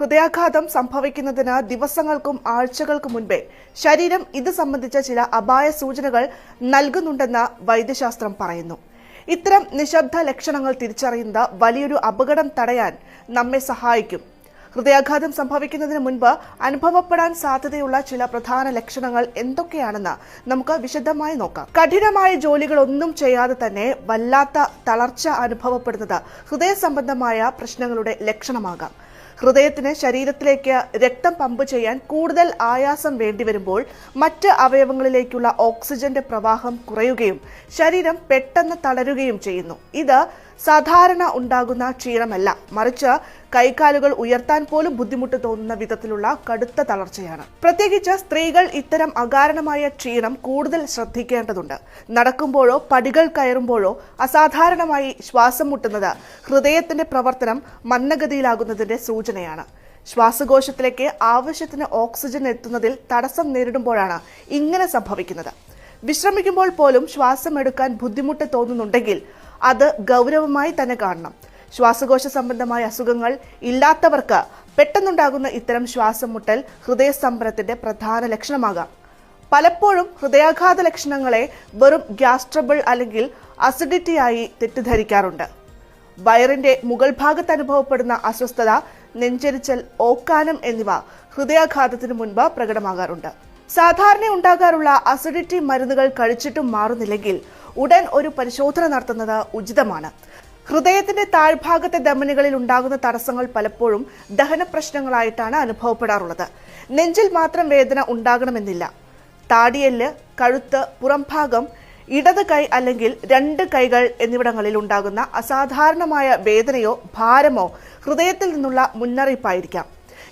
ഹൃദയാഘാതം സംഭവിക്കുന്നതിന് ദിവസങ്ങൾക്കും ആഴ്ചകൾക്കും മുൻപേ ശരീരം ഇത് സംബന്ധിച്ച ചില അപായ സൂചനകൾ നൽകുന്നുണ്ടെന്ന് വൈദ്യശാസ്ത്രം പറയുന്നു. ഇത്തരം നിശബ്ദ ലക്ഷണങ്ങൾ തിരിച്ചറിയുന്നത് വലിയൊരു അപകടം തടയാൻ നമ്മെ സഹായിക്കും. ഹൃദയാഘാതം സംഭവിക്കുന്നതിന് മുൻപ് അനുഭവപ്പെടാൻ സാധ്യതയുള്ള ചില പ്രധാന ലക്ഷണങ്ങൾ എന്തൊക്കെയാണെന്ന് നമുക്ക് വിശദമായി നോക്കാം. കഠിനമായ ജോലികളൊന്നും ചെയ്യാതെ തന്നെ വല്ലാത്ത തളർച്ച അനുഭവപ്പെടുന്നത് ഹൃദയ സംബന്ധമായ പ്രശ്നങ്ങളുടെ ലക്ഷണമാകാം. ഹൃദയത്തിന് ശരീരത്തിലേക്ക് രക്തം പമ്പ് ചെയ്യാൻ കൂടുതൽ ആയാസം വേണ്ടിവരുമ്പോൾ മറ്റ് അവയവങ്ങളിലേക്കുള്ള ഓക്സിജന്റെ പ്രവാഹം കുറയുകയും ശരീരം പെട്ടെന്ന് തളരുകയും ചെയ്യുന്നു. ഇത് സാധാരണ ഉണ്ടാകുന്ന ക്ഷീണമല്ല, മറിച്ച് കൈകാലുകൾ ഉയർത്താൻ പോലും ബുദ്ധിമുട്ട് തോന്നുന്ന വിധത്തിലുള്ള കടുത്ത തളർച്ചയാണ്. പ്രത്യേകിച്ച് സ്ത്രീകൾ ഇത്തരം അകാരണമായ ക്ഷീണം കൂടുതൽ ശ്രദ്ധിക്കേണ്ടതുണ്ട്. നടക്കുമ്പോഴോ പടികൾ കയറുമ്പോഴോ അസാധാരണമായി ശ്വാസം മുട്ടുന്നത് ഹൃദയത്തിന്റെ പ്രവർത്തനം മന്ദഗതിയിലാകുന്നതിന്റെ സൂചനയാണ്. ശ്വാസകോശത്തിലേക്ക് ആവശ്യത്തിന് ഓക്സിജൻ എത്തുന്നതിൽ തടസ്സം നേരിടുമ്പോഴാണ് ഇങ്ങനെ സംഭവിക്കുന്നത്. വിശ്രമിക്കുമ്പോൾ പോലും ശ്വാസം എടുക്കാൻ ബുദ്ധിമുട്ട് തോന്നുന്നുണ്ടെങ്കിൽ അത് ഗൗരവമായി തന്നെ കാണണം. ശ്വാസകോശ സംബന്ധമായ അസുഖങ്ങൾ ഇല്ലാത്തവർക്ക് പെട്ടെന്നുണ്ടാകുന്ന ഇത്തരം ശ്വാസം മുട്ടൽ ഹൃദയസ്തംഭനത്തിന്റെ പ്രധാന ലക്ഷണമാകാം. പലപ്പോഴും ഹൃദയാഘാത ലക്ഷണങ്ങളെ വെറും ഗ്യാസ് ട്രബിൾ അല്ലെങ്കിൽ അസിഡിറ്റിയായി തെറ്റിദ്ധരിക്കാറുണ്ട്. വയറിന്റെ മുകൾ ഭാഗത്ത് അനുഭവപ്പെടുന്ന അസ്വസ്ഥത, നെഞ്ചെരിച്ചൽ, ഓക്കാനം എന്നിവ ഹൃദയാഘാതത്തിന് മുൻപ് പ്രകടമാകാറുണ്ട്. സാധാരണ ഉണ്ടാകാറുള്ള അസിഡിറ്റി മരുന്നുകൾ കഴിച്ചിട്ടും മാറുന്നില്ലെങ്കിൽ ഉടൻ ഒരു പരിശോധന നടത്തുന്നത് ഉചിതമാണ്. ഹൃദയത്തിന്റെ താഴ്ഭാഗത്തെ ധമനികളിൽ ഉണ്ടാകുന്ന തടസ്സങ്ങൾ പലപ്പോഴും ദഹന പ്രശ്നങ്ങളായിട്ടാണ് അനുഭവപ്പെടാറുള്ളത്. നെഞ്ചിൽ മാത്രം വേദന ഉണ്ടാകണമെന്നില്ല. താടിയെല്ല്, കഴുത്ത്, പുറംഭാഗം, ഇടത് കൈ അല്ലെങ്കിൽ രണ്ട് കൈകൾ എന്നിവിടങ്ങളിൽ ഉണ്ടാകുന്ന അസാധാരണമായ വേദനയോ ഭാരമോ ഹൃദയത്തിൽ നിന്നുള്ള മുന്നറിയിപ്പായിരിക്കാം.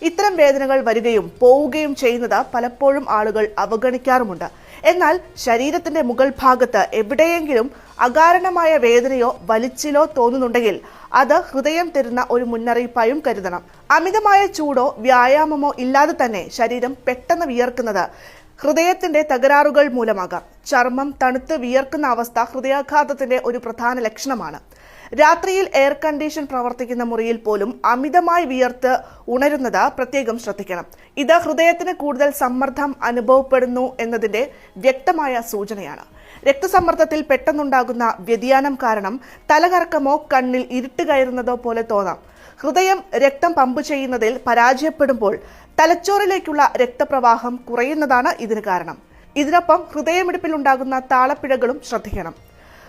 ഇത്തരം വേദനകൾ വരികയും പോവുകയും ചെയ്യുന്നത് പലപ്പോഴും ആളുകൾ അവഗണിക്കാറുമുണ്ട്. എന്നാൽ ശരീരത്തിന്റെ മുകൾ ഭാഗത്ത് എവിടെയെങ്കിലും അകാരണമായ വേദനയോ വലിച്ചിലോ തോന്നുന്നുണ്ടെങ്കിൽ അത് ഹൃദയം തരുന്ന ഒരു മുന്നറിയിപ്പായും കരുതണം. അമിതമായ ചൂടോ വ്യായാമമോ ഇല്ലാതെ തന്നെ ശരീരം പെട്ടെന്ന് വിയർക്കുന്നത് ഹൃദയത്തിന്റെ തകരാറുകൾ മൂലമാകാം. ചർമ്മം തണുത്ത് വിയർക്കുന്ന അവസ്ഥ ഹൃദയാഘാതത്തിന്റെ ഒരു പ്രധാന ലക്ഷണമാണ്. രാത്രിയിൽ എയർ കണ്ടീഷൻ പ്രവർത്തിക്കുന്ന മുറിയിൽ പോലും അമിതമായി വിയർത്ത് ഉണരുന്നത് പ്രത്യേകം ശ്രദ്ധിക്കണം. ഇത് ഹൃദയത്തിന് കൂടുതൽ സമ്മർദ്ദം അനുഭവപ്പെടുന്നു എന്നതിന്റെ വ്യക്തമായ സൂചനയാണ്. രക്തസമ്മർദ്ദത്തിൽ പെട്ടെന്നുണ്ടാകുന്ന വ്യതിയാനം കാരണം തലകറക്കമോ കണ്ണിൽ ഇരുട്ട് കയറുന്നതോ പോലെ തോന്നാം. ഹൃദയം രക്തം പമ്പ് ചെയ്യുന്നതിൽ പരാജയപ്പെടുമ്പോൾ തലച്ചോറിലേക്കുള്ള രക്തപ്രവാഹം കുറയുന്നതാണ് ഇതിന് കാരണം. ഇതിനൊപ്പം ഹൃദയമിടിപ്പിൽ ഉണ്ടാകുന്ന താളപ്പിഴകളും ശ്രദ്ധിക്കണം.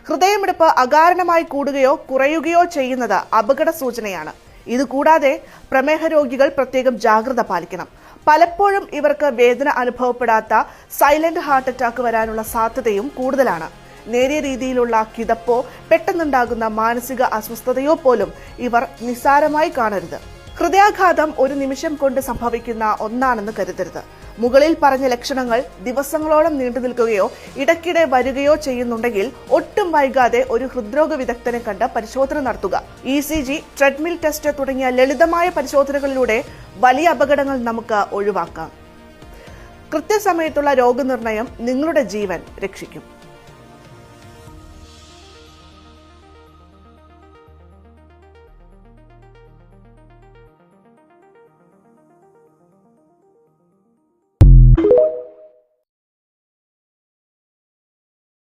ഹൃദയമിടിപ്പ് അകാരണമായി കൂടുകയോ കുറയുകയോ ചെയ്യുന്നത് അപകട സൂചനയാണ്. ഇതുകൂടാതെ പ്രമേഹ രോഗികൾ പ്രത്യേകം ജാഗ്രത പാലിക്കണം. പലപ്പോഴും ഇവർക്ക് വേദന അനുഭവപ്പെടാത്ത സൈലന്റ് ഹാർട്ട് അറ്റാക്ക് വരാനുള്ള സാധ്യതയും കൂടുതലാണ്. നേരിയ രീതിയിലുള്ള കിതപ്പോ പെട്ടെന്നുണ്ടാകുന്ന മാനസിക അസ്വസ്ഥതയോ പോലും ഇവർ നിസ്സാരമായി കാണരുത്. ഹൃദയാഘാതം ഒരു നിമിഷം കൊണ്ട് സംഭവിക്കുന്ന ഒന്നാണെന്ന് കരുതരുത്. മുകളിൽ പറഞ്ഞ ലക്ഷണങ്ങൾ ദിവസങ്ങളോളം നീണ്ടു നിൽക്കുകയോ ഇടയ്ക്കിടെ വരികയോ ചെയ്യുന്നുണ്ടെങ്കിൽ ഒട്ടും വൈകാതെ ഒരു ഹൃദ്രോഗ വിദഗ്ധനെ കണ്ട് പരിശോധന നടത്തുക. ECG, ട്രെഡ്മിൽ ടെസ്റ്റ് തുടങ്ങിയ ലളിതമായ പരിശോധനകളിലൂടെ വലിയ അപകടങ്ങൾ നമുക്ക് ഒഴിവാക്കാം. കൃത്യസമയത്തുള്ള രോഗനിർണയം നിങ്ങളുടെ ജീവൻ രക്ഷിക്കും.